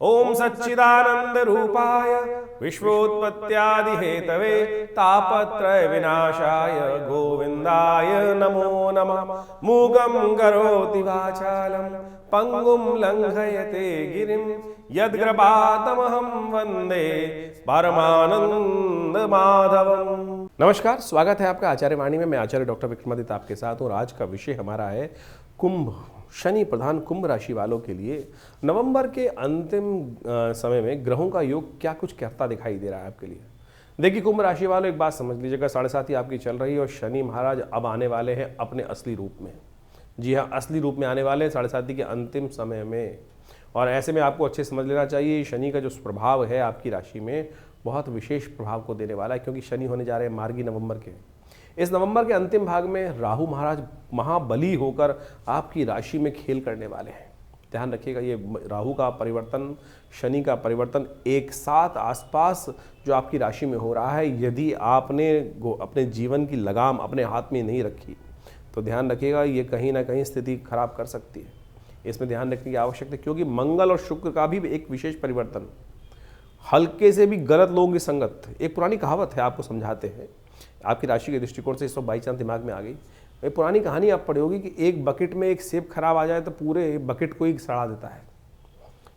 ओम सच्चिदानंद रूपाय विश्वोत्पत्त्यादि Hathaway तापत्रय विनाशाय गोविंदाय नमो नमः। मूगं करोति वाचालं पंगुं लंघयते गिरिं यद्कृपातमहं वंदे परमानंद माधवम। नमस्कार, स्वागत है आपका आचार्य वाणी में। मैं आचार्य डॉक्टर विक्रमादित्य आपके साथ हूँ और आज का विषय हमारा है कुंभ, शनि प्रधान कुंभ राशि वालों के लिए नवंबर के अंतिम समय में ग्रहों का योग क्या कुछ कहता दिखाई दे रहा है आपके लिए। देखिए कुंभ राशि वालों, एक बात समझ लीजिएगा, 7.5 आपकी चल रही है और शनि महाराज अब आने वाले हैं अपने असली रूप में। जी हाँ, असली रूप में आने वाले हैं 7.5 के अंतिम समय में। और ऐसे में आपको अच्छे समझ लेना चाहिए शनि का जो प्रभाव है आपकी राशि में बहुत विशेष प्रभाव को देने वाला है, क्योंकि शनि होने जा रहे हैं मार्गी नवंबर के। इस नवंबर के अंतिम भाग में राहु महाराज महाबली होकर आपकी राशि में खेल करने वाले हैं। ध्यान रखिएगा, ये राहु का परिवर्तन, शनि का परिवर्तन एक साथ आसपास जो आपकी राशि में हो रहा है, यदि आपने अपने जीवन की लगाम अपने हाथ में नहीं रखी तो ध्यान रखिएगा ये कहीं ना कहीं स्थिति खराब कर सकती है। इसमें ध्यान रखने की आवश्यकता है, क्योंकि मंगल और शुक्र का भी एक विशेष परिवर्तन, हल्के से भी गलत लोगों की संगत। एक पुरानी कहावत है, आपको समझाते हैं, आपकी राशि के दृष्टिकोण से इस वक्त बाई चांस दिमाग में आ गई। एक पुरानी कहानी आप पढ़ी होगी कि एक बकेट में एक सेब खराब आ जाए तो पूरे बकेट को ही सड़ा देता है।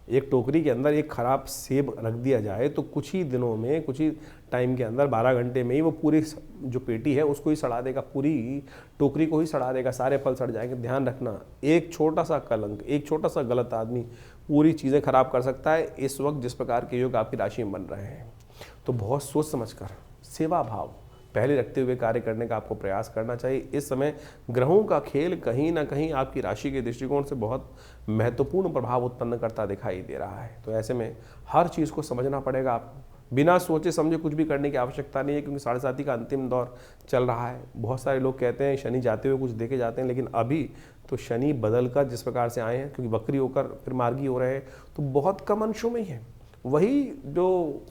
एक टोकरी के अंदर एक खराब सेब रख दिया जाए तो कुछ ही दिनों में, कुछ ही टाइम के अंदर, 12 घंटे में ही वो पूरी जो पेटी है उसको ही सड़ा देगा, पूरी टोकरी को ही सड़ा देगा, सारे फल सड़ जाएंगे। ध्यान रखना, एक छोटा सा कलंक, एक छोटा सा गलत आदमी पूरी चीज़ें खराब कर सकता है। इस वक्त जिस प्रकार के योग आपकी राशि में बन रहे हैं तो बहुत सोच समझकर, सेवा भाव पहले रखते हुए कार्य करने का आपको प्रयास करना चाहिए। इस समय ग्रहों का खेल कहीं ना कहीं आपकी राशि के दृष्टिकोण से बहुत महत्वपूर्ण प्रभाव उत्पन्न करता दिखाई दे रहा है। तो ऐसे में हर चीज़ को समझना पड़ेगा आपको, बिना सोचे समझे कुछ भी करने की आवश्यकता नहीं है, क्योंकि 7.5 का अंतिम दौर चल रहा है। बहुत सारे लोग कहते हैं शनि जाते हुए कुछ देखे जाते हैं, लेकिन अभी तो शनि बदल कर जिस प्रकार से आए हैं, क्योंकि वक्री होकर फिर मार्गी हो रहे हैं, तो बहुत कम अंशों में ही है। वही जो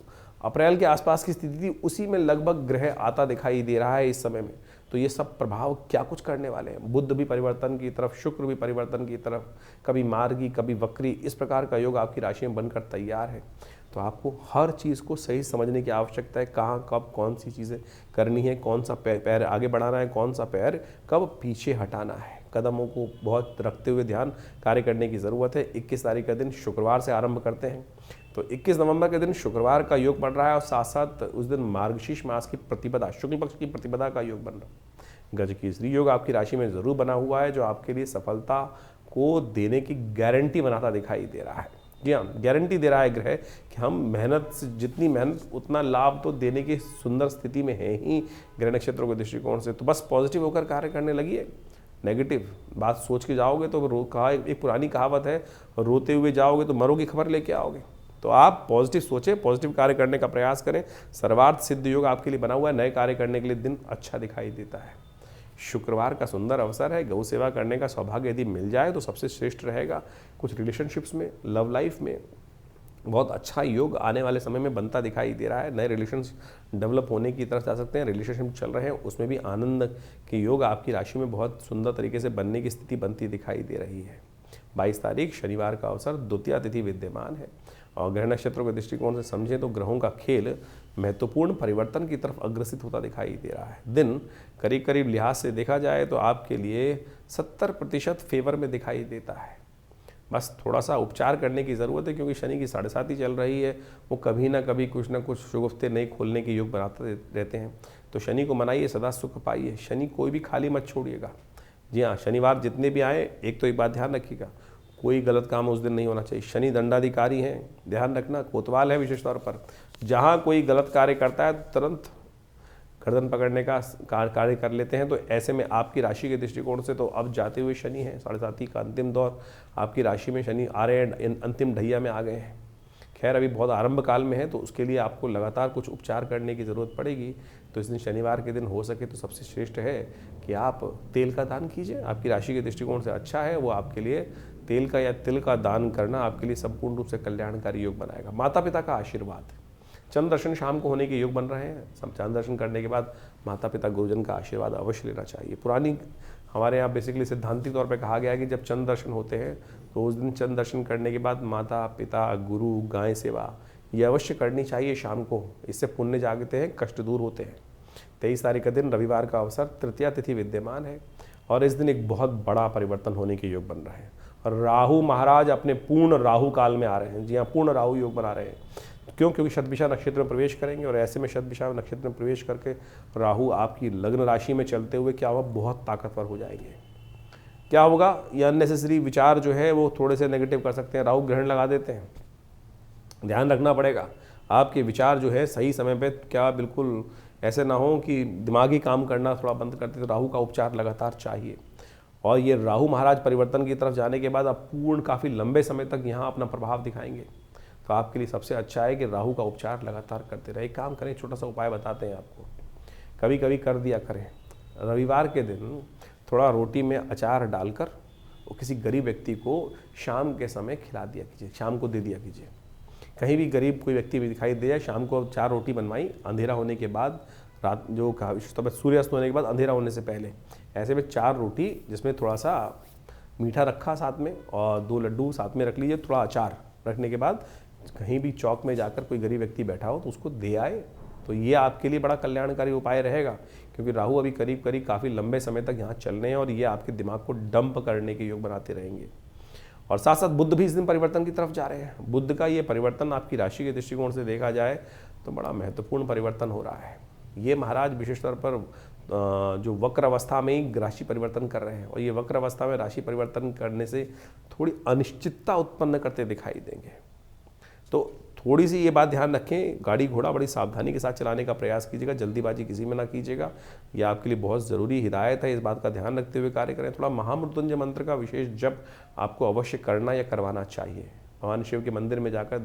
अप्रैल के आसपास की स्थिति थी उसी में लगभग ग्रह आता दिखाई दे रहा है इस समय में। तो ये सब प्रभाव क्या कुछ करने वाले हैं। बुध भी परिवर्तन की तरफ, शुक्र भी परिवर्तन की तरफ, कभी मार्गी कभी वक्री, इस प्रकार का योग आपकी राशि में बनकर तैयार है। तो आपको हर चीज़ को सही समझने की आवश्यकता है, कहाँ कब कौन सी चीज़ें करनी है, कौन सा पैर आगे बढ़ाना है, कौन सा पैर कब पीछे हटाना है। कदमों को बहुत रखते हुए ध्यान कार्य करने की ज़रूरत है। 21 तारीख का दिन शुक्रवार से आरंभ करते हैं, तो 21 नवंबर के दिन शुक्रवार का योग बन रहा है और साथ साथ उस दिन मार्गशीर्ष मास की प्रतिपदा, शुक्ल पक्ष की प्रतिपदा का योग बन रहा है। गजकेसरी योग आपकी राशि में जरूर बना हुआ है, जो आपके लिए सफलता को देने की गारंटी बनाता दिखाई दे रहा है। जी हाँ, गारंटी दे रहा है ग्रह कि हम मेहनत से, जितनी मेहनत उतना लाभ तो देने की सुंदर स्थिति में है ही ग्रह नक्षत्रों के दृष्टिकोण से। तो बस पॉजिटिव होकर कार्य करने लगिए। नेगेटिव बात सोच के जाओगे तो कहा, एक पुरानी कहावत है, रोते हुए जाओगे तो मरो की खबर लेके आओगे। तो आप पॉजिटिव सोचें, पॉजिटिव कार्य करने का प्रयास करें। सर्वार्थ सिद्ध योग आपके लिए बना हुआ है, नए कार्य करने के लिए दिन अच्छा दिखाई देता है। शुक्रवार का सुंदर अवसर है, गौ सेवा करने का सौभाग्य यदि मिल जाए तो सबसे श्रेष्ठ रहेगा। कुछ रिलेशनशिप्स में, लव लाइफ में बहुत अच्छा योग आने वाले समय में बनता दिखाई दे रहा है। नए रिलेशंस डेवलप होने की तरफ जा सकते हैं। रिलेशनशिप चल रहे हैं उसमें भी आनंद के योग आपकी राशि में बहुत सुंदर तरीके से बनने की स्थिति बनती दिखाई दे रही है। 22 तारीख शनिवार का अवसर, द्वितीया तिथि विद्यमान है और ग्रह नक्षत्रों के दृष्टिकोण से समझें तो ग्रहों का खेल महत्वपूर्ण परिवर्तन की तरफ अग्रसित होता दिखाई दे रहा है। दिन करीब करीब लिहाज से देखा जाए तो आपके लिए 70% फेवर में दिखाई देता है। बस थोड़ा सा उपचार करने की ज़रूरत है, क्योंकि शनि की 7.5 चल रही है, वो कभी ना कभी कुछ ना कुछ शुगुफ्ते नहीं खोलने के योग बनाते रहते हैं। तो शनि को मनाइए, सदा सुख पाइए। शनि कोई भी खाली मत छोड़िएगा। जी हाँ, शनिवार जितने भी आए, एक तो एक बात ध्यान रखिएगा, कोई गलत काम उस दिन नहीं होना चाहिए। शनि दंडाधिकारी हैं, ध्यान रखना, कोतवाल है विशेष तौर पर। जहाँ कोई गलत कार्य करता है तो तुरंत गर्दन पकड़ने का कार्य कर लेते हैं। तो ऐसे में आपकी राशि के दृष्टिकोण से तो अब जाते हुए शनि है, 7.5 का अंतिम दौर आपकी राशि में शनि आ रहे हैं, अंतिम ढैया में आ गए हैं। खैर अभी बहुत आरंभ काल में है, तो उसके लिए आपको लगातार कुछ उपचार करने की ज़रूरत पड़ेगी। तो इस दिन शनिवार के दिन हो सके तो सबसे श्रेष्ठ है कि आप तेल का दान कीजिए। आपकी राशि के दृष्टिकोण से अच्छा है, वो आपके लिए तेल का या तिल का दान करना आपके लिए संपूर्ण रूप से कल्याणकारी योग बनाएगा। माता पिता का आशीर्वाद, चंद्र दर्शन शाम को होने के योग बन रहे हैं। चंद्र दर्शन करने के बाद माता पिता गुरुजन का आशीर्वाद अवश्य लेना चाहिए। पुरानी हमारे यहाँ बेसिकली सिद्धांतिक तौर पे कहा गया है कि जब चंद्र दर्शन होते हैं तो उस दिन चंद्र दर्शन करने के बाद माता पिता गुरु गाय सेवा ये अवश्य करनी चाहिए शाम को। इससे पुण्य जागते हैं, कष्ट दूर होते हैं। 23 तारीख का दिन रविवार का अवसर, तृतीया तिथि विद्यमान है और इस दिन एक बहुत बड़ा परिवर्तन होने के योग बन रहे हैं। और राहु महाराज अपने पूर्ण राहु काल में आ रहे हैं। जी हाँ, पूर्ण राहु योग बना रहे हैं। क्यों? क्योंकि शतभिषा नक्षत्र में प्रवेश करेंगे और ऐसे में शतभिषा नक्षत्र में प्रवेश करके राहु आपकी लग्न राशि में चलते हुए क्या होगा, बहुत ताकतवर हो जाएंगे। क्या होगा, ये अननेसेसरी विचार जो है वो थोड़े से नेगेटिव कर सकते हैं। राहु ग्रहण लगा देते हैं, ध्यान रखना पड़ेगा। आपके विचार जो है सही समय पे क्या बिल्कुल ऐसे ना हो कि दिमागी काम करना थोड़ा बंद करते, तो राहु का उपचार लगातार चाहिए। और ये राहु महाराज परिवर्तन की तरफ जाने के बाद आप पूर्ण काफ़ी लंबे समय तक यहाँ अपना प्रभाव दिखाएंगे। तो आपके लिए सबसे अच्छा है कि राहु का उपचार लगातार करते रहे। एक काम करें, छोटा सा उपाय बताते हैं आपको, कभी कभी कर दिया करें। रविवार के दिन थोड़ा रोटी में अचार डालकर वो किसी गरीब व्यक्ति को शाम के समय खिला दिया कीजिए, शाम को दे दिया कीजिए। कहीं भी गरीब कोई व्यक्ति भी दिखाई दे जाए, शाम को 4 रोटी बनवाई, अंधेरा होने के बाद, रात जो कहा सूर्यास्त होने के बाद, अंधेरा होने से पहले, ऐसे में 4 रोटी जिसमें थोड़ा सा मीठा रखा साथ में और 2 लड्डू साथ में रख लीजिए। थोड़ा अचार रखने के बाद कहीं भी चौक में जाकर कोई गरीब व्यक्ति बैठा हो तो उसको दे आए, तो ये आपके लिए बड़ा कल्याणकारी उपाय रहेगा। क्योंकि राहु अभी करीब करीब काफ़ी लंबे समय तक यहाँ चल रहे हैं और ये आपके दिमाग को डंप करने के योग बनाते रहेंगे। और साथ साथ बुध भी इस दिन परिवर्तन की तरफ जा रहे हैं। बुध का ये परिवर्तन आपकी राशि के दृष्टिकोण से देखा जाए तो बड़ा महत्वपूर्ण परिवर्तन हो रहा है। ये महाराज विशेष तौर पर जो वक्र अवस्था में ही राशि परिवर्तन कर रहे हैं और ये वक्र अवस्था में राशि परिवर्तन करने से थोड़ी अनिश्चितता उत्पन्न करते दिखाई देंगे। तो थोड़ी सी ये बात ध्यान रखें, गाड़ी घोड़ा बड़ी सावधानी के साथ चलाने का प्रयास कीजिएगा, जल्दीबाजी किसी में ना कीजिएगा। यह आपके लिए बहुत ज़रूरी हिदायत है, इस बात का ध्यान रखते हुए कार्य करें। थोड़ा महामृत्युंजय मंत्र का विशेष जप आपको अवश्य करना या करवाना चाहिए। भगवान शिव के मंदिर में जाकर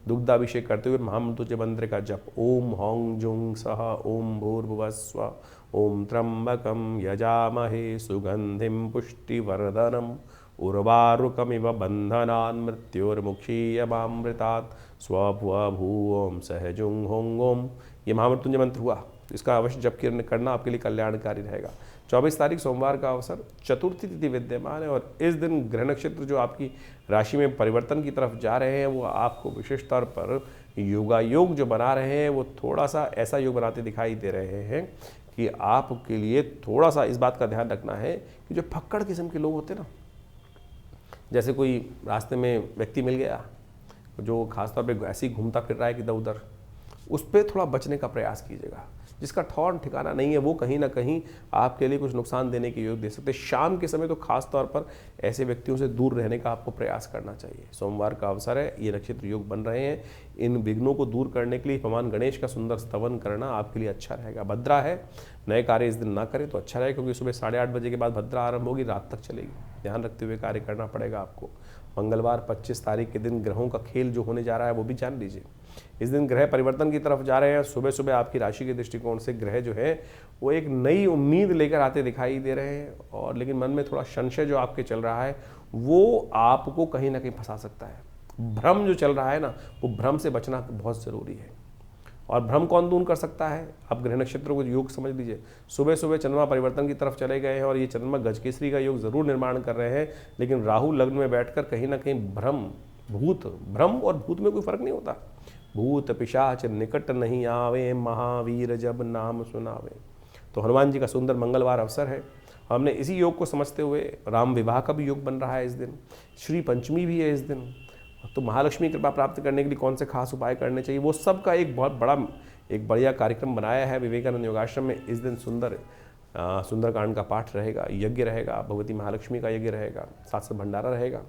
दुग्धाभिषेक करते हुए महामृत्युंजय मंत्र का जप, ओम हौं जुं सह ओम भूर्भुवस्व ओम त्र्यंबकम यजामहे सुगंधिम पुष्टिवर्धनम उर्वारुकमिव बंधनान् मृत्योर्मुक्षीयमामृतात् स्वभुव ओम सहजुं हों ओम। ये महामृत्युंजय मंत्र हुआ, तो इसका अवश्य जप करना आपके लिए कल्याणकारी रहेगा। 24 तारीख सोमवार का अवसर, चतुर्थी तिथि विद्यमान है और इस दिन ग्रह नक्षत्र जो आपकी राशि में परिवर्तन की तरफ जा रहे हैं वो आपको विशेष तौर पर योगायोग जो बना रहे हैं वो थोड़ा सा ऐसा योग बनाते दिखाई दे रहे हैं कि आपके लिए थोड़ा सा इस बात का ध्यान रखना है कि जो फक्कड़ किस्म के लोग होते हैं ना, जैसे कोई रास्ते में व्यक्ति मिल गया जो खासतौर पे ऐसे ही घूमता फिर रहा है इधर उधर, उस पर थोड़ा बचने का प्रयास कीजिएगा। जिसका ठौर ठिकाना नहीं है वो कहीं ना कहीं आपके लिए कुछ नुकसान देने के योग दे सकते हैं। शाम के समय तो खास तौर पर ऐसे व्यक्तियों से दूर रहने का आपको प्रयास करना चाहिए। सोमवार का अवसर है, ये नक्षत्र योग बन रहे हैं। इन विघ्नों को दूर करने के लिए भगवान गणेश का सुंदर स्तवन करना आपके लिए अच्छा रहेगा। भद्रा है, नए कार्य इस दिन ना करें तो अच्छा रहेगा, क्योंकि सुबह 8:30 बजे के बाद भद्रा आरंभ होगी, रात तक चलेगी। ध्यान रखते हुए कार्य करना पड़ेगा आपको। मंगलवार 25 तारीख के दिन ग्रहों का खेल जो होने जा रहा है वो भी जान लीजिए। इस दिन ग्रह परिवर्तन की तरफ जा रहे हैं। सुबह सुबह आपकी राशि के दृष्टिकोण से ग्रह जो है वो एक नई उम्मीद लेकर आते दिखाई दे रहे हैं, और लेकिन मन में थोड़ा संशय जो आपके चल रहा है वो आपको कहीं ना कहीं फंसा सकता है। भ्रम जो चल रहा है ना, वो भ्रम से बचना बहुत ज़रूरी है। और भ्रम कौन दूर कर सकता है? आप ग्रह नक्षत्रों को योग समझ लीजिए। सुबह सुबह चंद्रमा परिवर्तन की तरफ चले गए हैं और ये चंद्रमा गजकेसरी का योग जरूर निर्माण कर रहे हैं, लेकिन राहु लग्न में बैठकर कहीं ना कहीं भ्रम और भूत में कोई फर्क नहीं होता। भूत पिशाच निकट नहीं आवे, महावीर जब नाम सुनावे। तो हनुमान जी का सुंदर मंगलवार अवसर है। हमने इसी योग को समझते हुए राम विवाह का भी योग बन रहा है इस दिन, श्री पंचमी भी है इस दिन। तो महालक्ष्मी कृपा प्राप्त करने के लिए कौन से खास उपाय करने चाहिए, वो सब का एक बहुत बड़ा एक बढ़िया कार्यक्रम बनाया है विवेकानंद योगाश्रम में। इस दिन सुंदरकांड का पाठ रहेगा, यज्ञ रहेगा, भगवती महालक्ष्मी का यज्ञ रहेगा, साथ साथ भंडारा रहेगा।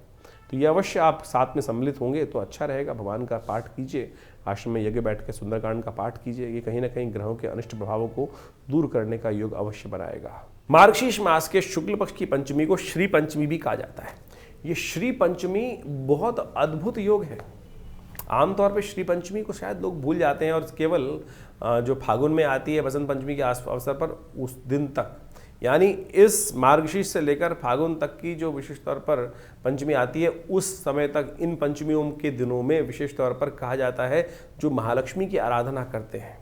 तो ये अवश्य आप साथ में सम्मिलित होंगे तो अच्छा रहेगा। भगवान का पाठ कीजिए, आश्रम में यज्ञ बैठ के सुंदरकांड का पाठ कीजिए। ये कहीं ना कहीं ग्रहों के अनिष्ट प्रभावों को दूर करने का योग अवश्य बनाएगा। मार्गशीर्ष मास के शुक्ल पक्ष की पंचमी को श्री पंचमी भी कहा जाता है। ये श्री पंचमी बहुत अद्भुत योग है। आमतौर पे श्री पंचमी को शायद लोग भूल जाते हैं और केवल जो फागुन में आती है बसंत पंचमी के अवसर पर उस दिन तक, यानी इस मार्गशीर्ष से लेकर फागुन तक की जो विशेष तौर पर पंचमी आती है उस समय तक इन पंचमियों के दिनों में विशेष तौर पर कहा जाता है जो महालक्ष्मी की आराधना करते हैं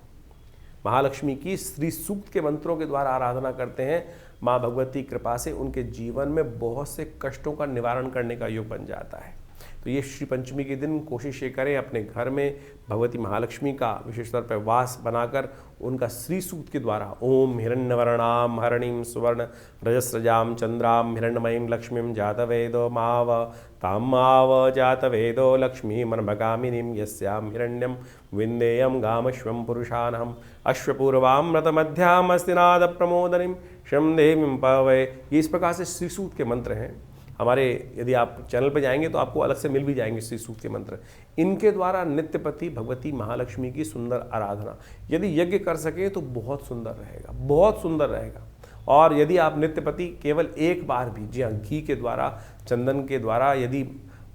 महालक्ष्मी की श्री सूक्त के मंत्रों के द्वारा आराधना करते हैं, माँ भगवती कृपा से उनके जीवन में बहुत से कष्टों का निवारण करने का योग बन जाता है। तो ये श्री पंचमी के दिन कोशिश ये करें अपने घर में भगवती महालक्ष्मी का विशेष तौर पर वास बनाकर उनका श्री सूक्त के द्वारा ओम हिरण्यवर्णाम हरणीम सुवर्ण रजस्रजाम चंद्राम हिरण्यमयीं लक्ष्मीं जातवेदो माव ताम माव जातवेदो लक्ष्मी मनभगामिनीं यस्यां हिरण्यं विन्देयं गामश्वं पुरुषानहम् अश्वपूर्वामृतमध्याम अस्तिनाद प्रमोदनीं शं देवीं पवये। ये इस प्रकार से श्री सूक्त के मंत्र हैं हमारे। यदि आप चैनल पर जाएंगे तो आपको अलग से मिल भी जाएंगे श्री सूक्त के मंत्र। इनके द्वारा नित्यपति भगवती महालक्ष्मी की सुंदर आराधना यदि यज्ञ कर सके तो बहुत सुंदर रहेगा, बहुत सुंदर रहेगा। और यदि आप नित्यपति केवल एक बार भी, जी हाँ, घी के द्वारा, चंदन के द्वारा यदि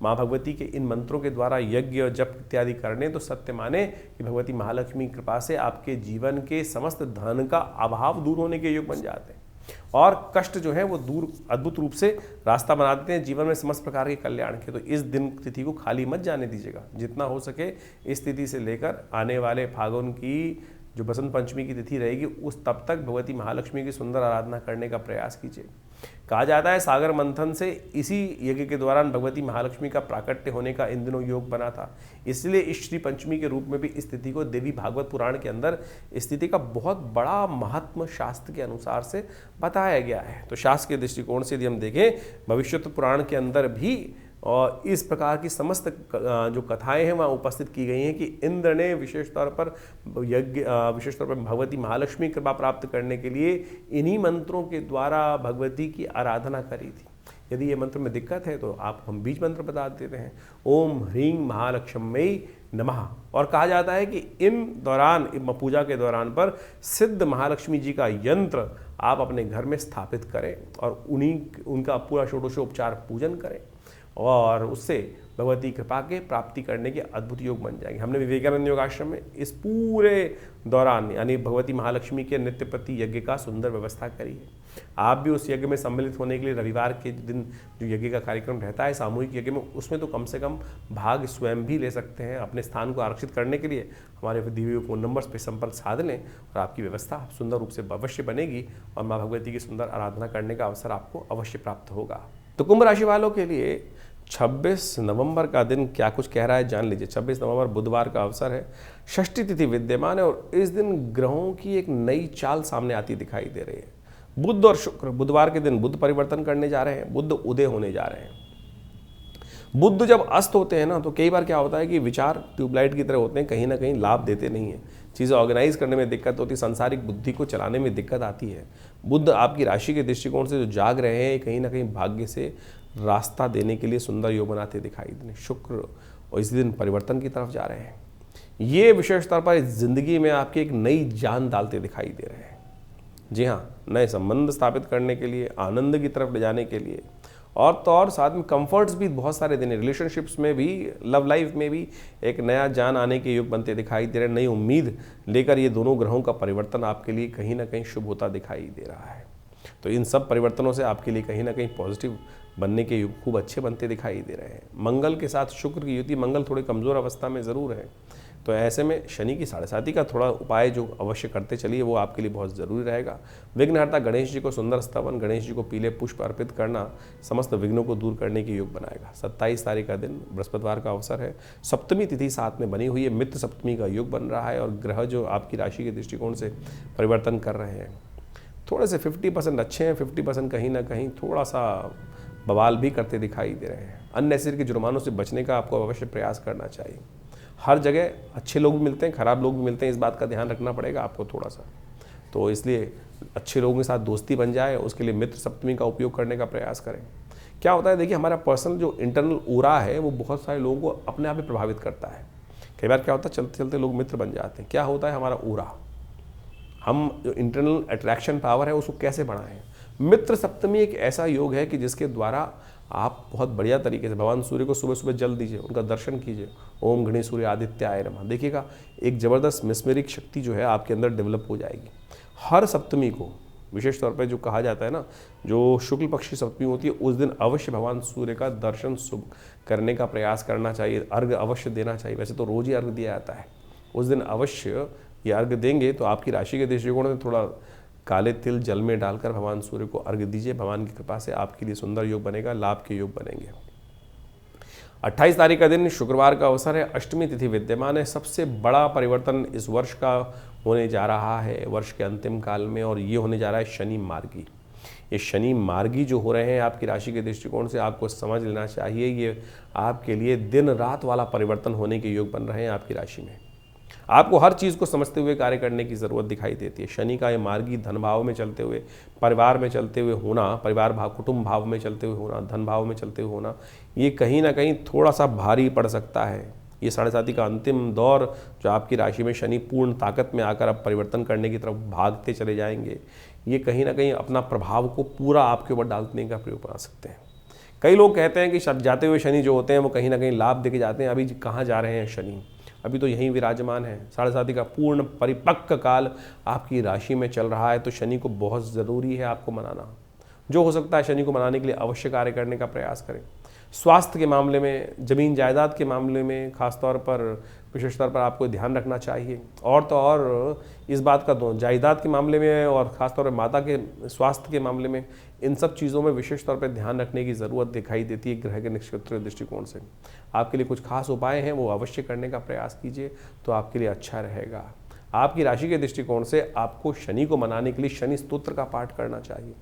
माँ भगवती के इन मंत्रों के द्वारा यज्ञ जप इत्यादि करने तो सत्य माने कि भगवती महालक्ष्मी कृपा से आपके जीवन के समस्त धन का अभाव दूर होने के योग बन जाते हैं और कष्ट जो है वो दूर अद्भुत रूप से रास्ता बना देते हैं जीवन में समस्त प्रकार के कल्याण के। तो इस दिन तिथि को खाली मत जाने दीजिएगा, जितना हो सके इस तिथि से लेकर आने वाले फागुन की जो बसंत पंचमी की तिथि रहेगी उस तब तक भगवती महालक्ष्मी की सुंदर आराधना करने का प्रयास कीजिए। कहा जाता है सागर मंथन से इसी यज्ञ के दौरान भगवती महालक्ष्मी का प्राकट्य होने का इन दिनों योग बना था, इसलिए इस श्री पंचमी के रूप में भी इस तिथि को देवी भागवत पुराण के अंदर इस तिथि का बहुत बड़ा महत्व शास्त्र के अनुसार से बताया गया है। तो शास्त्र के दृष्टिकोण से यदि हम देखें भविष्योत्तर पुराण के अंदर भी और इस प्रकार की समस्त जो कथाएं हैं वहाँ उपस्थित की गई हैं कि इंद्र ने विशेष तौर पर भगवती महालक्ष्मी कृपा प्राप्त करने के लिए इन्हीं मंत्रों के द्वारा भगवती की आराधना करी थी। यदि ये मंत्र में दिक्कत है तो आप हम बीज मंत्र बता देते हैं, ओम ह्रीं महालक्ष्म्यै नमः। और कहा जाता है कि इन दौरान पूजा के दौरान पर सिद्ध महालक्ष्मी जी का यंत्र आप अपने घर में स्थापित करें और उनका पूरा षोडशोपचार पूजन करें और उससे भगवती कृपा के प्राप्ति करने के अद्भुत योग बन जाएंगे। हमने विवेकानंद योग आश्रम में इस पूरे दौरान यानी भगवती महालक्ष्मी के नित्यपति यज्ञ का सुंदर व्यवस्था करी है। आप भी उस यज्ञ में सम्मिलित होने के लिए रविवार के दिन जो यज्ञ का कार्यक्रम रहता है सामूहिक यज्ञ में, उसमें तो कम से कम भाग स्वयं भी ले सकते हैं। अपने स्थान को आरक्षित करने के लिए हमारे दिए हुए फ़ोन नंबर्स पर संपर्क साध लें और आपकी व्यवस्था सुंदर रूप से अवश्य बनेगी और माँ भगवती की सुंदर आराधना करने का अवसर आपको अवश्य प्राप्त होगा। तो कुंभ राशि वालों के लिए 26 नवंबर का दिन क्या कुछ कह रहा है जान लीजिए। 26 नवंबर बुधवार का अवसर है, षष्ठी तिथि विद्यमान है और इस दिन ग्रहों की एक नई चाल सामने आती दिखाई दे रही है। बुध और शुक्र बुधवार के दिन बुध परिवर्तन करने जा रहे हैं, बुध उदय होने जा रहे हैं। बुध जब अस्त होते हैं ना तो कई बार क्या होता है कि विचार ट्यूबलाइट की तरह होते हैं, कहीं ना कहीं लाभ देते नहीं हैं, चीज़ें ऑर्गेनाइज करने में दिक्कत होती है, सांसारिक बुद्धि को चलाने में दिक्कत आती है। बुध आपकी राशि के दृष्टिकोण से जो जाग रहे हैं कहीं ना कहीं भाग्य से रास्ता देने के लिए सुंदर योग बनाते दिखाई दे। शुक्र और इस दिन परिवर्तन की तरफ जा रहे हैं, ये विशेष तौर पर जिंदगी में आपकी एक नई जान डालते दिखाई दे रहे हैं। जी हाँ, नए संबंध स्थापित करने के लिए, आनंद की तरफ ले जाने के लिए और तो और साथ में कंफर्ट्स भी बहुत सारे देने, रिलेशनशिप्स में भी, लव लाइफ में भी एक नया जान आने के योग बनते दिखाई दे रहे हैं। नई उम्मीद लेकर ये दोनों ग्रहों का परिवर्तन आपके लिए कहीं ना कहीं शुभ होता दिखाई दे रहा है। तो इन सब परिवर्तनों से आपके लिए कहीं ना कहीं पॉजिटिव बनने के योग खूब अच्छे बनते दिखाई दे रहे हैं। मंगल के साथ शुक्र की युति, मंगल थोड़े कमज़ोर अवस्था में ज़रूर है, तो ऐसे में शनि की 7.5 का थोड़ा उपाय जो अवश्य करते चलिए वो आपके लिए बहुत ज़रूरी रहेगा। विघ्नहर्ता गणेश जी को सुंदर स्तवन, गणेश जी को पीले पुष्प अर्पित करना समस्त विघ्नों को दूर करने के योग बनाएगा। 27 तारीख का दिन बृहस्पतिवार का अवसर है, सप्तमी तिथि साथ में बनी हुई है, मित्र सप्तमी का योग बन रहा है और ग्रह जो आपकी राशि के दृष्टिकोण से परिवर्तन कर रहे हैं थोड़े से 50% अच्छे हैं, 50% कहीं ना कहीं थोड़ा सा बवाल भी करते दिखाई दे रहे हैं। अननेसेसरी के जुर्मानों से बचने का आपको अवश्य प्रयास करना चाहिए। हर जगह अच्छे लोग भी मिलते हैं, खराब लोग भी मिलते हैं, इस बात का ध्यान रखना पड़ेगा आपको थोड़ा सा। तो इसलिए अच्छे लोगों के साथ दोस्ती बन जाए, उसके लिए मित्र सप्तमी का उपयोग करने का प्रयास करें। क्या होता है, देखिए हमारा पर्सनल जो इंटरनल ओरा है वो बहुत सारे लोगों को अपने आप ही प्रभावित करता है। कई बार क्या होता है, चलते चलते लोग मित्र बन जाते हैं। क्या होता है, हमारा ओरा, हम जो इंटरनल अट्रैक्शन पावर है उसको कैसे बढ़ाएं। मित्र सप्तमी एक ऐसा योग है कि जिसके द्वारा आप बहुत बढ़िया तरीके से भगवान सूर्य को सुबह सुबह जल दीजिए, उनका दर्शन कीजिए, ओम गणे सूर्य आदित्याय नमः। देखिएगा एक ज़बरदस्त मिस्मेरिक शक्ति जो है आपके अंदर डेवलप हो जाएगी। हर सप्तमी को विशेष तौर पे जो कहा जाता है ना, जो शुक्ल पक्ष की सप्तमी होती है उस दिन अवश्य भगवान सूर्य का दर्शन करने का प्रयास करना चाहिए, अर्घ्य अवश्य देना चाहिए। वैसे तो रोज ही अर्घ्य दिया जाता है, उस दिन अवश्य ये अर्घ्य देंगे तो आपकी राशि के दृष्टिकोण से थोड़ा काले तिल जल में डालकर भगवान सूर्य को अर्घ्य दीजिए। भगवान की कृपा से आपके लिए सुंदर योग बनेगा, लाभ के योग बनेंगे। 28 तारीख का दिन शुक्रवार का अवसर है, अष्टमी तिथि विद्यमान है। सबसे बड़ा परिवर्तन इस वर्ष का होने जा रहा है वर्ष के अंतिम काल में, और ये होने जा रहा है शनि मार्गी। ये शनि मार्गी जो हो रहे हैं आपकी राशि के दृष्टिकोण से आपको समझ लेना चाहिए, ये आपके लिए दिन रात वाला परिवर्तन होने के योग बन रहे हैं आपकी राशि में। आपको हर चीज़ को समझते हुए कार्य करने की ज़रूरत दिखाई देती है। शनि का ये मार्गी धन भाव में चलते हुए, परिवार में चलते हुए होना, परिवार भाव कुटुंब भाव में चलते हुए होना, धन भाव में चलते हुए होना, ये कहीं ना कहीं थोड़ा सा भारी पड़ सकता है। ये 7.5 का अंतिम दौर जो आपकी राशि में शनि पूर्ण ताकत में आकर अब परिवर्तन करने की तरफ भागते चले जाएंगे, ये कहीं ना कहीं अपना प्रभाव को पूरा आपके ऊपर डालने का प्रयोग बना सकते हैं। कई लोग कहते हैं कि जाते हुए शनि जो होते हैं वो कहीं ना कहीं लाभ देके जाते हैं। अभी कहाँ जा रहे हैं शनि, अभी तो यहीं विराजमान है। 7.5 का पूर्ण परिपक्व काल आपकी राशि में चल रहा है, तो शनि को बहुत ज़रूरी है आपको मनाना। जो हो सकता है शनि को मनाने के लिए अवश्य कार्य करने का प्रयास करें। स्वास्थ्य के मामले में, जमीन जायदाद के मामले में खासतौर पर, विशेष तौर पर आपको ध्यान रखना चाहिए। और तो और इस बात का जायदाद के मामले में और ख़ासतौर पर माता के स्वास्थ्य के मामले में, इन सब चीज़ों में विशेष तौर पर ध्यान रखने की ज़रूरत दिखाई देती है ग्रह के नक्षत्र दृष्टिकोण से। आपके लिए कुछ खास उपाय हैं, वो अवश्य करने का प्रयास कीजिए तो आपके लिए अच्छा रहेगा। आपकी राशि के दृष्टिकोण से आपको शनि को मनाने के लिए शनि स्तोत्र का पाठ करना चाहिए।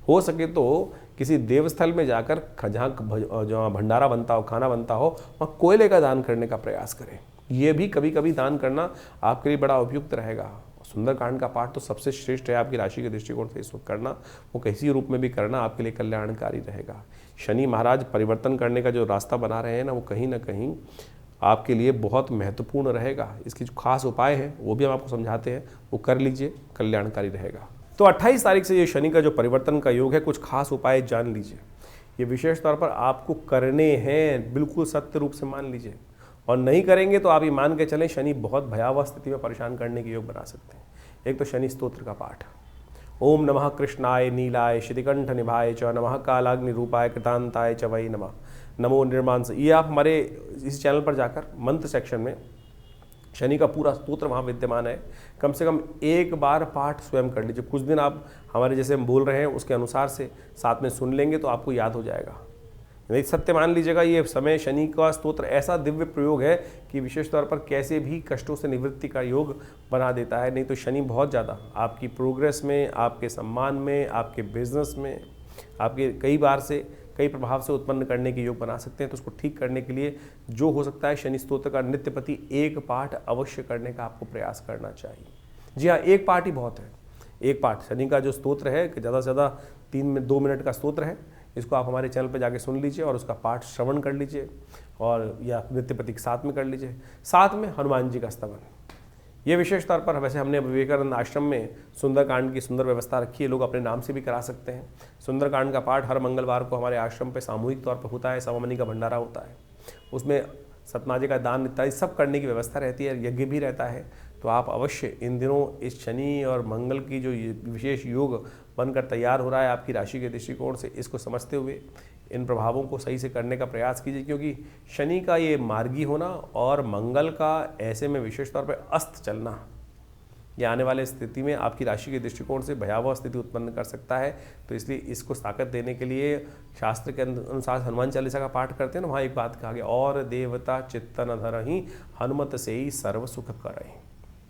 हो सके तो किसी देवस्थल में जाकर जहाँ भंडारा बनता हो, खाना बनता हो, वहाँ कोयले का दान करने का प्रयास करें। ये भी कभी कभी दान करना आपके लिए बड़ा उपयुक्त रहेगा। सुंदरकांड का पाठ तो सबसे श्रेष्ठ है आपकी राशि के दृष्टिकोण से इस वक्त करना, वो किसी रूप में भी करना आपके लिए कल्याणकारी रहेगा। शनि महाराज परिवर्तन करने का जो रास्ता बना रहे हैं ना, वो कहीं ना कहीं आपके लिए बहुत महत्वपूर्ण रहेगा। इसकी जो खास उपाय है वो भी हम आपको समझाते हैं, वो कर लीजिए, कल्याणकारी रहेगा। तो 28 तारीख से ये शनि का जो परिवर्तन का योग है, कुछ खास उपाय जान लीजिए। ये विशेष तौर पर आपको करने हैं, बिल्कुल सत्य रूप से मान लीजिए। और नहीं करेंगे तो आप ये मान के चलें शनि बहुत भयावह स्थिति में परेशान करने के योग बना सकते हैं। एक तो शनि स्तोत्र का पाठ, ओम नमः कृष्णाय नीलाय श्रीकंठ निभाय च नमः कालाग्नि रूपाय कृतांताय च वै नमः नमो निर्मांस। ये आप हमारे इस चैनल पर जाकर मंत्र सेक्शन में शनि का पूरा स्तोत्र वहाँ विद्यमान है। कम से कम एक बार पाठ स्वयं कर लीजिए। कुछ दिन आप हमारे जैसे हम बोल रहे हैं उसके अनुसार से साथ में सुन लेंगे तो आपको याद हो जाएगा। नहीं सत्य मान लीजिएगा, ये समय शनि का स्तोत्र ऐसा दिव्य प्रयोग है कि विशेष तौर पर कैसे भी कष्टों से निवृत्ति का योग बना देता है। नहीं तो शनि बहुत ज़्यादा आपकी प्रोग्रेस में, आपके सम्मान में, आपके बिजनेस में, आपके कई प्रभाव से उत्पन्न करने के योग बना सकते हैं। तो उसको ठीक करने के लिए जो हो सकता है शनि स्तोत्र का नित्यप्रति एक पाठ अवश्य करने का आपको प्रयास करना चाहिए। जी हाँ, एक पाठ ही बहुत है। एक पाठ शनि का जो स्तोत्र है कि ज़्यादा से ज़्यादा 2 मिनट का स्तोत्र है। इसको आप हमारे चैनल पर जाके सुन लीजिए और उसका पाठ श्रवण कर लीजिए, और या नित्यप्रति के साथ में कर लीजिए। साथ में हनुमान जी का स्तवन, ये विशेष तौर पर वैसे हमने विवेकानंद आश्रम में सुंदरकांड की सुंदर व्यवस्था रखी है। लोग अपने नाम से भी करा सकते हैं। सुंदरकांड का पाठ हर मंगलवार को हमारे आश्रम पे सामूहिक तौर पर होता है। सवामनी का भंडारा होता है, उसमें सतनाजे का दान इत्यादि सब करने की व्यवस्था रहती है, यज्ञ भी रहता है। तो आप अवश्य इन दिनों इस शनि और मंगल की जो विशेष योग बनकर तैयार हो रहा है आपकी राशि के दृष्टिकोण से, इसको समझते हुए इन प्रभावों को सही से करने का प्रयास कीजिए। क्योंकि शनि का ये मार्गी होना और मंगल का ऐसे में विशेष तौर पर अस्त चलना, ये आने वाले स्थिति में आपकी राशि के दृष्टिकोण से भयावह स्थिति उत्पन्न कर सकता है। तो इसलिए इसको ताकत देने के लिए शास्त्र के अनुसार हनुमान चालीसा का पाठ करते हैं ना, वहाँ एक बात कहा गया, और देवता चित्तन धरहि हनुमत से ही सर्व सुख करहि।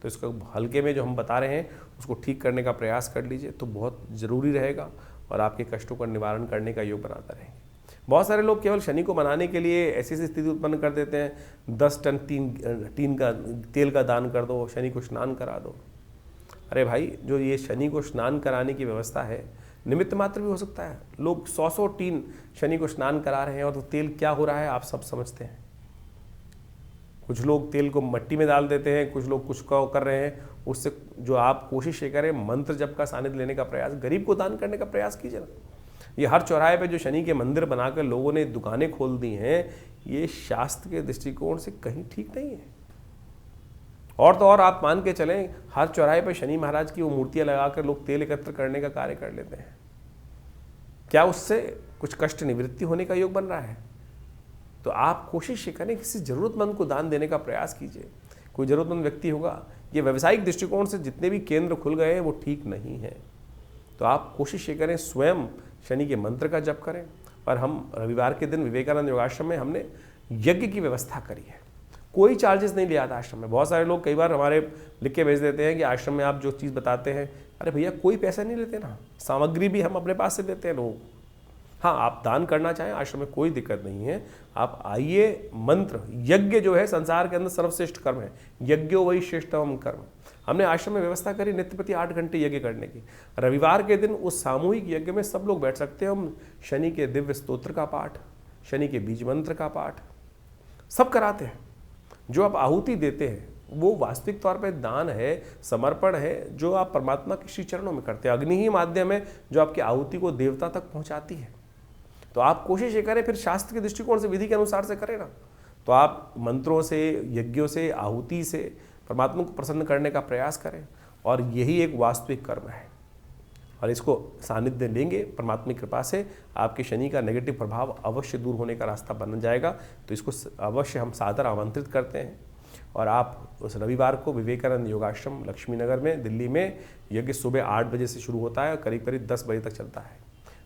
तो इसको हल्के में जो हम बता रहे हैं उसको ठीक करने का प्रयास कर लीजिए तो बहुत ज़रूरी रहेगा और आपके कष्टों का निवारण करने का योग बनाता रहेंगे। बहुत सारे लोग केवल शनि को मनाने के लिए ऐसी स्थिति उत्पन्न कर देते हैं, 10 टन टीन का तेल का दान कर दो, शनि को स्नान करा दो। अरे भाई, जो ये शनि को स्नान कराने की व्यवस्था है, निमित्त मात्र भी हो सकता है। लोग 100 टीन शनि को स्नान करा रहे हैं और तो तेल क्या हो रहा है आप सब समझते हैं। कुछ लोग तेल को मिट्टी में डाल देते हैं, कुछ लोग कुछ कर रहे हैं। उससे जो आप कोशिश ये करें, मंत्र जप का सानिध्य लेने का प्रयास, गरीब को दान करने का प्रयास कीजिए ना। ये हर चौराहे पे जो शनि के मंदिर बनाकर लोगों ने दुकानें खोल दी हैं, ये शास्त्र के दृष्टिकोण से कहीं ठीक नहीं है। और तो और आप मान के चलें, हर चौराहे पे शनि महाराज की वो मूर्तियां लगाकर लोग तेल एकत्र करने का कार्य कर लेते हैं। क्या उससे कुछ कष्ट निवृत्ति होने का योग बन रहा है? तो आप कोशिश करें, किसी जरूरतमंद को दान देने का प्रयास कीजिए। कोई ज़रूरतमंद व्यक्ति होगा। ये व्यावसायिक दृष्टिकोण से जितने भी केंद्र खुल गए हैं वो ठीक नहीं है। तो आप कोशिश ये करें, स्वयं शनि के मंत्र का जप करें। और हम रविवार के दिन विवेकानंद योगाश्रम में हमने यज्ञ की व्यवस्था करी है। कोई चार्जेस नहीं लिया था आश्रम में। बहुत सारे लोग कई बार हमारे लिख के भेज देते हैं कि आश्रम में आप जो चीज़ बताते हैं, अरे भैया कोई पैसा नहीं लेते ना, सामग्री भी हम अपने पास से देते हैं लोग। हाँ, आप दान करना चाहें आश्रम में कोई दिक्कत नहीं है, आप आइए। मंत्र यज्ञ जो है संसार के अंदर सर्वश्रेष्ठ कर्म है, यज्ञो वही श्रेष्ठतम कर्म। हमने आश्रम में व्यवस्था करी नित्य प्रति 8 घंटे यज्ञ करने की। रविवार के दिन उस सामूहिक यज्ञ में सब लोग बैठ सकते हैं। हम शनि के दिव्य स्तोत्र का पाठ, शनि के बीज मंत्र का पाठ सब कराते हैं। जो आप आहुति देते हैं वो वास्तविक तौर पे दान है, समर्पण है, जो आप परमात्मा के श्री चरणों में करते हैं। अग्नि ही माध्यम है जो आपकी आहुति को देवता तक पहुंचाती है। तो आप कोशिश ये करें, फिर शास्त्र के दृष्टिकोण से विधि के अनुसार से करें ना। तो आप मंत्रों से, यज्ञों से, आहुति से परमात्मा को प्रसन्न करने का प्रयास करें, और यही एक वास्तविक कर्म है। और इसको सानिध्य लेंगे परमात्मा की कृपा से, आपके शनि का नेगेटिव प्रभाव अवश्य दूर होने का रास्ता बन जाएगा। तो इसको अवश्य हम सादर आमंत्रित करते हैं। और आप उस रविवार को विवेकानंद योगाश्रम लक्ष्मी नगर में, दिल्ली में, यज्ञ सुबह 8 बजे से शुरू होता है और करीब करीब 10 बजे तक चलता है।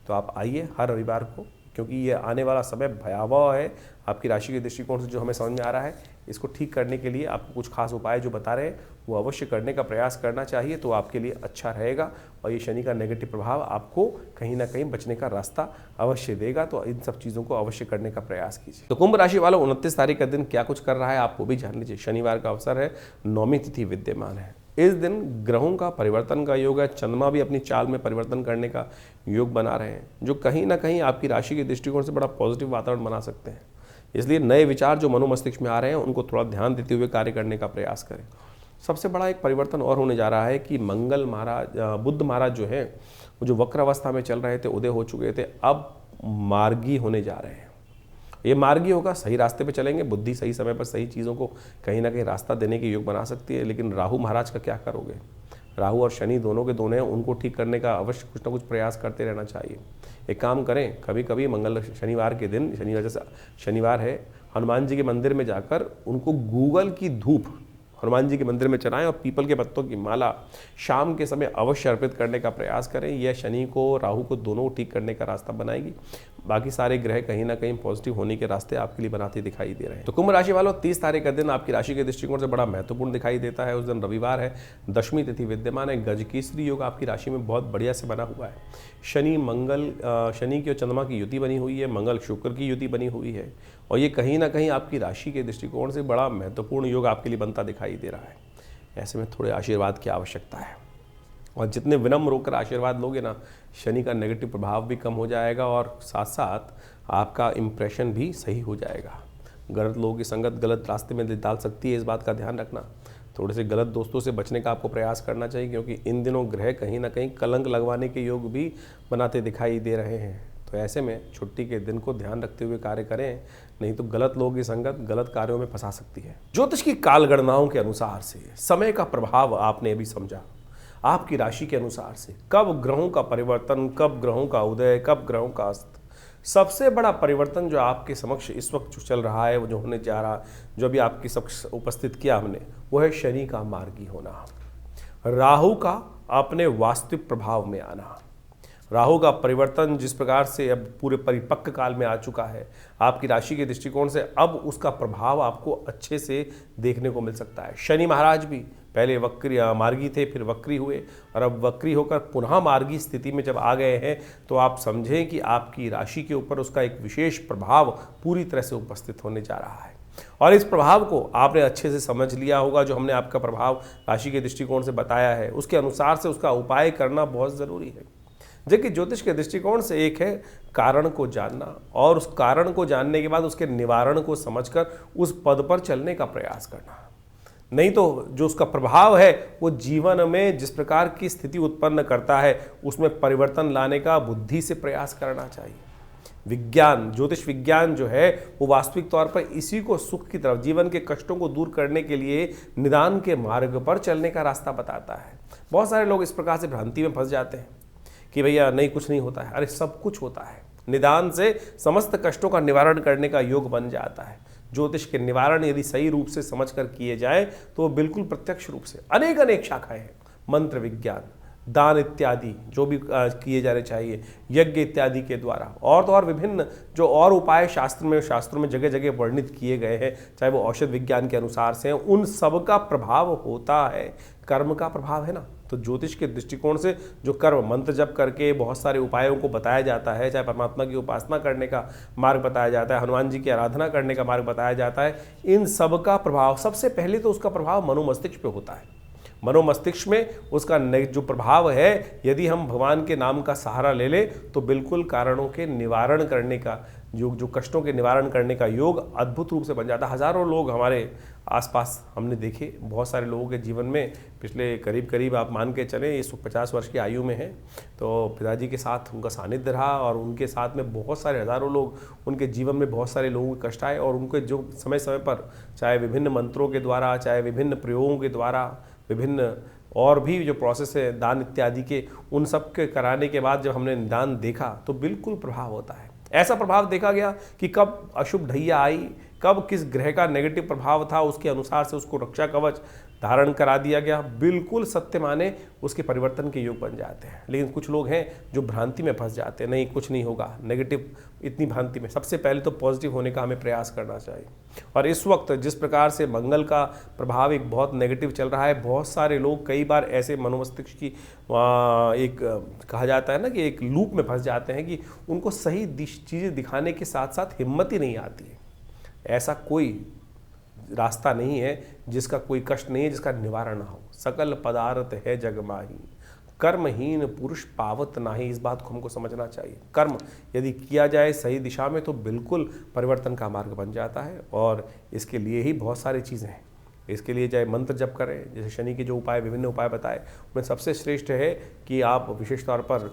तो आप आइए हर रविवार को, क्योंकि ये आने वाला समय भयावह है। आपकी राशि के दृष्टिकोण से जो हमें समझ में आ रहा है, इसको ठीक करने के लिए आपको कुछ खास उपाय जो बता रहे हैं वो अवश्य करने का प्रयास करना चाहिए। तो आपके लिए अच्छा रहेगा, और ये शनि का नेगेटिव प्रभाव आपको कहीं ना कहीं बचने का रास्ता अवश्य देगा। तो इन सब चीज़ों को अवश्य करने का प्रयास कीजिए। तो कुंभ राशि वालों, 29 तारीख का दिन क्या कुछ कर रहा है आप वो भी जान लीजिए। शनिवार का अवसर है, 9वीं तिथि विद्यमान है। इस दिन ग्रहों का परिवर्तन का योग है। चंद्रमा भी अपनी चाल में परिवर्तन करने का योग बना रहे हैं, जो कहीं ना कहीं आपकी राशि के दृष्टिकोण से बड़ा पॉजिटिव वातावरण बना सकते हैं। इसलिए नए विचार जो मनोमस्तिष्क में आ रहे हैं उनको थोड़ा ध्यान देते हुए कार्य करने का प्रयास करें। सबसे बड़ा एक परिवर्तन और होने जा रहा है कि मंगल महाराज, बुध महाराज जो है, वो जो वक्र अवस्था में चल रहे थे, उदय हो चुके थे, अब मार्गी होने जा रहे हैं। ये मार्गी होगा, सही रास्ते पे चलेंगे। बुद्धि सही समय पर सही चीज़ों को कहीं ना कहीं रास्ता देने के योग बना सकती है। लेकिन राहु महाराज का क्या करोगे? राहु और शनि दोनों के दोनों हैं, उनको ठीक करने का अवश्य कुछ ना कुछ प्रयास करते रहना चाहिए। एक काम करें, कभी कभी शनिवार के दिन, जैसे शनिवार है, हनुमान जी के मंदिर में जाकर उनको गूगल की धूप हनुमान जी के मंदिर में चढ़ाएं, और पीपल के पत्तों की माला शाम के समय अवश्य अर्पित करने का प्रयास करें। यह शनि को, राहु को दोनों ठीक करने का रास्ता बनाएगी। बाकी सारे ग्रह कहीं ना कहीं पॉजिटिव होने के रास्ते आपके लिए बनाते दिखाई दे रहे हैं। तो कुंभ राशि वालों, 30 तारीख का दिन आपकी राशि के दृष्टिकोण से बड़ा महत्वपूर्ण दिखाई देता है। उस दिन रविवार है, 10वीं तिथि विद्यमान है। गजकेसरी योग आपकी राशि में बहुत बढ़िया से बना हुआ है। शनि की और चंद्रमा की युति बनी हुई है, मंगल शुक्र की युति बनी हुई है, और ये कहीं ना कहीं आपकी राशि के दृष्टिकोण से बड़ा महत्वपूर्ण योग आपके लिए बनता दिखाई दे रहा है। ऐसे में थोड़े आशीर्वाद की आवश्यकता है, और जितने विनम्र होकर आशीर्वाद लोगे ना, शनि का नेगेटिव प्रभाव भी कम हो जाएगा, और साथ साथ आपका इम्प्रेशन भी सही हो जाएगा। गलत लोगों की संगत गलत रास्ते में डाल सकती है, इस बात का ध्यान रखना। थोड़े से गलत दोस्तों से बचने का आपको प्रयास करना चाहिए, क्योंकि इन दिनों ग्रह कहीं ना कहीं कलंक लगवाने के योग भी बनाते दिखाई दे रहे हैं। तो ऐसे में छुट्टी के दिन को ध्यान रखते हुए कार्य करें, नहीं तो गलत लोगों की संगत गलत कार्यों में फंसा सकती है। ज्योतिष की कालगणनाओं के अनुसार से समय का प्रभाव आपने अभी समझा। आपकी राशि के अनुसार से कब ग्रहों का परिवर्तन, कब ग्रहों का उदय, कब ग्रहों का अस्त। सबसे बड़ा परिवर्तन जो आपके समक्ष इस वक्त जो चल रहा है, वो जो होने जा रहा, जो अभी आपके समक्ष उपस्थित किया हमने, वो है शनि का मार्गी होना, राहु का अपने वास्तविक प्रभाव में आना। राहु का परिवर्तन जिस प्रकार से अब पूरे परिपक्व काल में आ चुका है, आपकी राशि के दृष्टिकोण से अब उसका प्रभाव आपको अच्छे से देखने को मिल सकता है। शनि महाराज भी पहले मार्गी थे, फिर वक्री हुए, और अब वक्री होकर पुनः मार्गी स्थिति में जब आ गए हैं, तो आप समझें कि आपकी राशि के ऊपर उसका एक विशेष प्रभाव पूरी तरह से उपस्थित होने जा रहा है। और इस प्रभाव को आपने अच्छे से समझ लिया होगा। जो हमने आपका प्रभाव राशि के दृष्टिकोण से बताया है, उसके अनुसार से उसका उपाय करना बहुत ज़रूरी है। जबकि ज्योतिष के दृष्टिकोण से एक है कारण को जानना, और उस कारण को जानने के बाद उसके निवारण को समझकर उस पद पर चलने का प्रयास करना। नहीं तो जो उसका प्रभाव है वो जीवन में जिस प्रकार की स्थिति उत्पन्न करता है, उसमें परिवर्तन लाने का बुद्धि से प्रयास करना चाहिए। विज्ञान, ज्योतिष विज्ञान जो है, वो वास्तविक तौर पर इसी को सुख की तरफ, जीवन के कष्टों को दूर करने के लिए निदान के मार्ग पर चलने का रास्ता बताता है। बहुत सारे लोग इस प्रकार से भ्रांति में फंस जाते हैं कि भैया नहीं, कुछ नहीं होता है। अरे सब कुछ होता है। निदान से समस्त कष्टों का निवारण करने का योग बन जाता है। ज्योतिष के निवारण यदि सही रूप से समझ कर किए जाए तो वो बिल्कुल प्रत्यक्ष रूप से अनेक अनेक शाखाएं हैं, मंत्र विज्ञान, दान इत्यादि जो भी किए जाने चाहिए, यज्ञ इत्यादि के द्वारा, और तो और विभिन्न जो और उपाय शास्त्रों में जगह जगह वर्णित किए गए हैं, चाहे वो औषध विज्ञान के अनुसार से हैं, उन सब का प्रभाव होता है, कर्म का प्रभाव है ना। तो ज्योतिष के दृष्टिकोण से जो कर्म मंत्र जप करके बहुत सारे उपायों को बताया जाता है, चाहे परमात्मा की उपासना करने का मार्ग बताया जाता है, हनुमान जी की आराधना करने का मार्ग बताया जाता है, इन सब का प्रभाव सबसे पहले तो उसका प्रभाव मनोमस्तिष्क पे होता है। मनोमस्तिष्क में उसका जो प्रभाव है, यदि हम भगवान के नाम का सहारा ले ले तो बिल्कुल कारणों के निवारण करने का जो कष्टों के निवारण करने का योग अद्भुत रूप से बन जाता है। हजारों लोग हमारे आसपास हमने देखे, बहुत सारे लोगों के जीवन में पिछले करीब आप मान के चलें ये 50 वर्ष की आयु में है, तो पिताजी के साथ उनका सानिध्य रहा और उनके साथ में बहुत सारे हजारों लोग, उनके जीवन में बहुत सारे लोगों के कष्ट आए और उनके जो समय समय पर चाहे विभिन्न मंत्रों के द्वारा, चाहे विभिन्न प्रयोगों के द्वारा, विभिन्न और भी जो प्रोसेस है दान इत्यादि के, उन सब के कराने के बाद जब हमने निदान देखा तो बिल्कुल प्रभाव होता है। ऐसा प्रभाव देखा गया कि कब अशुभ ढैया आई, कब किस ग्रह का नेगेटिव प्रभाव था, उसके अनुसार से उसको रक्षा कवच धारण करा दिया गया, बिल्कुल सत्य माने उसके परिवर्तन के योग बन जाते हैं। लेकिन कुछ लोग हैं जो भ्रांति में फंस जाते हैं, नहीं कुछ नहीं होगा, नेगेटिव इतनी भ्रांति में। सबसे पहले तो पॉजिटिव होने का हमें प्रयास करना चाहिए। और इस वक्त जिस प्रकार से मंगल का प्रभाव एक बहुत नेगेटिव चल रहा है, बहुत सारे लोग कई बार ऐसे मनोमस्तिष्क की एक कहा जाता है ना कि एक लूप में फंस जाते हैं कि उनको सही चीज़ें दिखाने के साथ साथ हिम्मत ही नहीं आती है। ऐसा कोई रास्ता नहीं है जिसका कोई कष्ट नहीं है जिसका निवारण ना हो। सकल पदार्थ है जग माही, कर्महीन पुरुष पावत नाही। इस बात को हमको समझना चाहिए। कर्म यदि किया जाए सही दिशा में तो बिल्कुल परिवर्तन का मार्ग बन जाता है। और इसके लिए ही बहुत सारी चीज़ें हैं। इसके लिए चाहे मंत्र जप करें, जैसे शनि के जो उपाय, विभिन्न उपाय बताए, उनमें सबसे श्रेष्ठ है कि आप विशेष तौर पर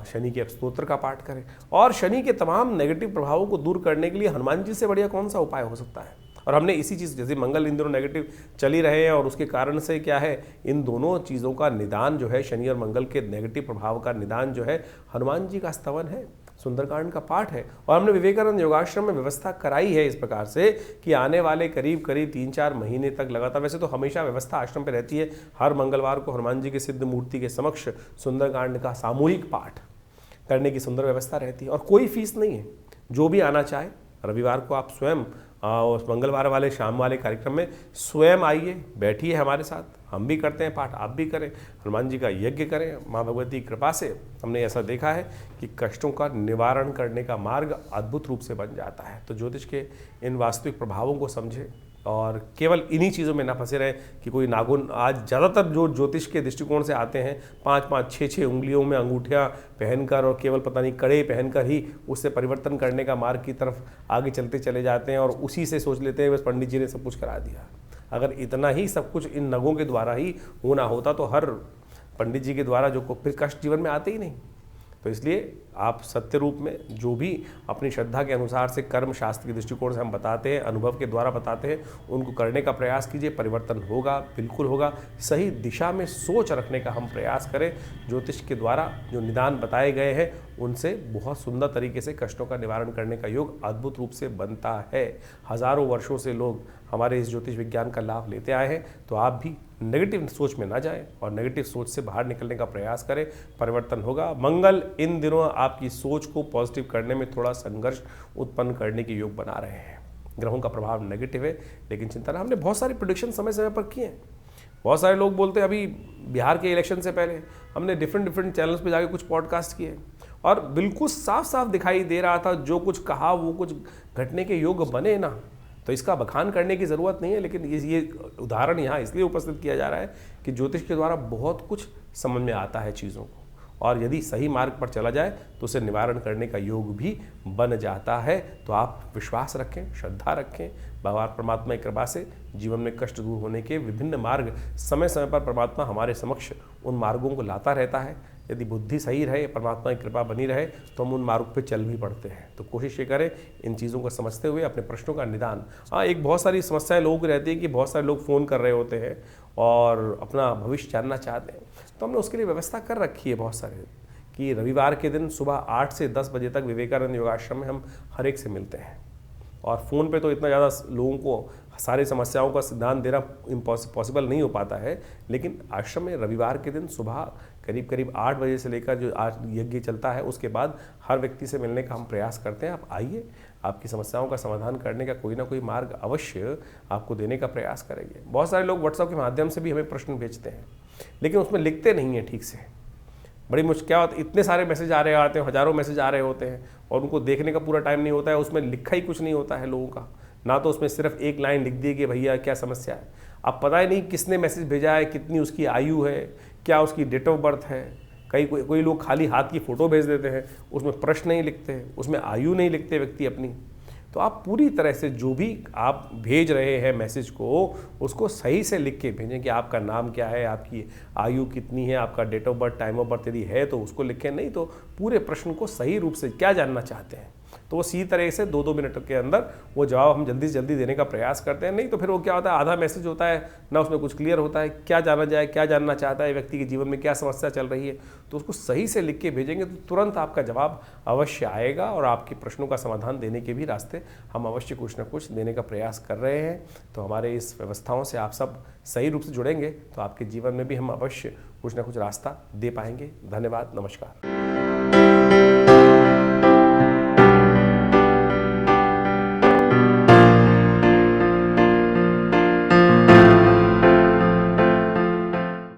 शनि के स्तोत्र का पाठ करें। और शनि के तमाम नेगेटिव प्रभावों को दूर करने के लिए हनुमान जी से बढ़िया कौन सा उपाय हो सकता है। और हमने इसी चीज़, जैसे मंगल इन दिनों नेगेटिव चल ही रहे हैं और उसके कारण से क्या है, इन दोनों चीज़ों का निदान जो है, शनि और मंगल के नेगेटिव प्रभाव का निदान जो है, हनुमान जी का स्तवन है, सुंदरकांड का पाठ है। और हमने विवेकानंद योगाश्रम में व्यवस्था कराई है इस प्रकार से कि आने वाले करीब 3-4 महीने तक लगातार, वैसे तो हमेशा व्यवस्था आश्रम पे रहती है, हर मंगलवार को हनुमान जी के सिद्ध मूर्ति के समक्ष सुंदरकांड का सामूहिक पाठ करने की सुंदर व्यवस्था रहती है। और कोई फीस नहीं है, जो भी आना चाहे रविवार को आप स्वयं उस मंगलवार वाले शाम वाले कार्यक्रम में स्वयं आइए, बैठिए हमारे साथ, हम भी करते हैं पाठ, आप भी करें, हनुमान जी का यज्ञ करें। माँ भगवती की कृपा से हमने ऐसा देखा है कि कष्टों का निवारण करने का मार्ग अद्भुत रूप से बन जाता है। तो ज्योतिष के इन वास्तविक प्रभावों को समझें और केवल इन्हीं चीज़ों में ना फंसे रहे कि कोई नाखून, आज ज़्यादातर जो ज्योतिष के दृष्टिकोण से आते हैं 5-5, 6-6 उंगलियों में अंगूठियाँ पहनकर और केवल पता नहीं कड़े पहनकर ही उससे परिवर्तन करने का मार्ग की तरफ आगे चलते चले जाते हैं और उसी से सोच लेते हैं बस पंडित जी ने सब कुछ करा दिया। अगर इतना ही सब कुछ इन नगों के द्वारा ही होना होता तो हर पंडित जी के द्वारा जो फिर कष्ट जीवन में आते ही नहीं। तो इसलिए आप सत्य रूप में जो भी अपनी श्रद्धा के अनुसार से कर्म शास्त्र के दृष्टिकोण से हम बताते हैं, अनुभव के द्वारा बताते हैं, उनको करने का प्रयास कीजिए। परिवर्तन होगा, बिल्कुल होगा। सही दिशा में सोच रखने का हम प्रयास करें। ज्योतिष के द्वारा जो निदान बताए गए हैं उनसे बहुत सुंदर तरीके से कष्टों का निवारण करने का योग अद्भुत रूप से बनता है। हजारों वर्षों से लोग हमारे इस ज्योतिष विज्ञान का लाभ लेते आए हैं। तो आप भी नेगेटिव सोच में ना जाएं और नेगेटिव सोच से बाहर निकलने का प्रयास करें, परिवर्तन होगा। मंगल इन दिनों आपकी सोच को पॉजिटिव करने में थोड़ा संघर्ष उत्पन्न करने के योग बना रहे हैं। ग्रहों का प्रभाव नेगेटिव है, लेकिन चिंता ना, हमने बहुत सारी प्रेडिक्शन समय समय पर किए हैं। बहुत सारे लोग बोलते हैं, अभी बिहार के इलेक्शन से पहले हमने डिफरेंट चैनल्स पे जाके कुछ पॉडकास्ट किए और बिल्कुल साफ साफ दिखाई दे रहा था जो कुछ कहा वो कुछ घटने के योग बने ना। तो इसका बखान करने की ज़रूरत नहीं है, लेकिन ये उदाहरण यहाँ इसलिए उपस्थित किया जा रहा है कि ज्योतिष के द्वारा बहुत कुछ समझ में आता है चीज़ों को, और यदि सही मार्ग पर चला जाए तो उसे निवारण करने का योग भी बन जाता है। तो आप विश्वास रखें, श्रद्धा रखें, भगवान परमात्मा की कृपा से जीवन में कष्ट दूर होने के विभिन्न मार्ग समय समय पर परमात्मा हमारे समक्ष उन मार्गों को लाता रहता है। यदि बुद्धि सही रहे, परमात्मा की कृपा बनी रहे तो हम उन मार्ग पे चल भी पड़ते हैं। तो कोशिश ये करें इन चीज़ों को समझते हुए अपने प्रश्नों का निदान। हाँ, एक बहुत सारी समस्याएं लोगों की रहती है कि बहुत सारे लोग फ़ोन कर रहे होते हैं और अपना भविष्य जानना चाहते हैं। तो हमने उसके लिए व्यवस्था कर रखी है बहुत सारे कि रविवार के दिन सुबह 8 से 10 बजे तक विवेकानंद योगाश्रम में हम हर एक से मिलते हैं और फ़ोन पे तो इतना ज़्यादा लोगों को सारी समस्याओं का सिद्धांत देना पॉसिबल नहीं हो पाता है। लेकिन आश्रम में रविवार के दिन सुबह करीब करीब 8 बजे से लेकर जो आज यज्ञ चलता है उसके बाद हर व्यक्ति से मिलने का हम प्रयास करते हैं। आप आइए, आपकी समस्याओं का समाधान करने का कोई ना कोई मार्ग अवश्य आपको देने का प्रयास करेंगे। बहुत सारे लोग व्हाट्सएप के माध्यम से भी हमें प्रश्न भेजते हैं, लेकिन उसमें लिखते नहीं हैं ठीक से। बड़ी मुश्किल क्या होती है, इतने सारे मैसेज आ रहे आते हैं, हज़ारों मैसेज आ रहे होते हैं और उनको देखने का पूरा टाइम नहीं होता है। उसमें लिखा ही कुछ नहीं होता है लोगों का, ना तो उसमें सिर्फ एक लाइन लिख दी कि भैया क्या समस्या है। अब पता ही नहीं किसने मैसेज भेजा है, कितनी उसकी आयु है, क्या उसकी डेट ऑफ बर्थ है। कोई लोग खाली हाथ की फ़ोटो भेज देते हैं, उसमें प्रश्न नहीं लिखते, उसमें आयु नहीं लिखते व्यक्ति अपनी। तो आप पूरी तरह से जो भी आप भेज रहे हैं मैसेज को, उसको सही से लिख के भेजें कि आपका नाम क्या है, आपकी आयु कितनी है, आपका date of birth, time of birth यदि है तो उसको लिखें, नहीं तो पूरे प्रश्न को सही रूप से क्या जानना चाहते हैं तो वो सीधी तरह से 2-2 मिनट के अंदर वो जवाब हम जल्दी से जल्दी देने का प्रयास करते हैं। नहीं तो फिर वो क्या होता है, आधा मैसेज होता है ना, उसमें कुछ क्लियर होता है, क्या जाना जाए, क्या जानना चाहता है व्यक्ति के जीवन में, क्या समस्या चल रही है। तो उसको सही से लिख के भेजेंगे तो तुरंत आपका जवाब अवश्य आएगा और आपके प्रश्नों का समाधान देने के भी रास्ते हम अवश्य कुछ ना कुछ देने का प्रयास कर रहे हैं। तो हमारे इस व्यवस्थाओं से आप सब सही रूप से जुड़ेंगे तो आपके जीवन में भी हम अवश्य कुछ ना कुछ रास्ता दे पाएंगे। धन्यवाद, नमस्कार।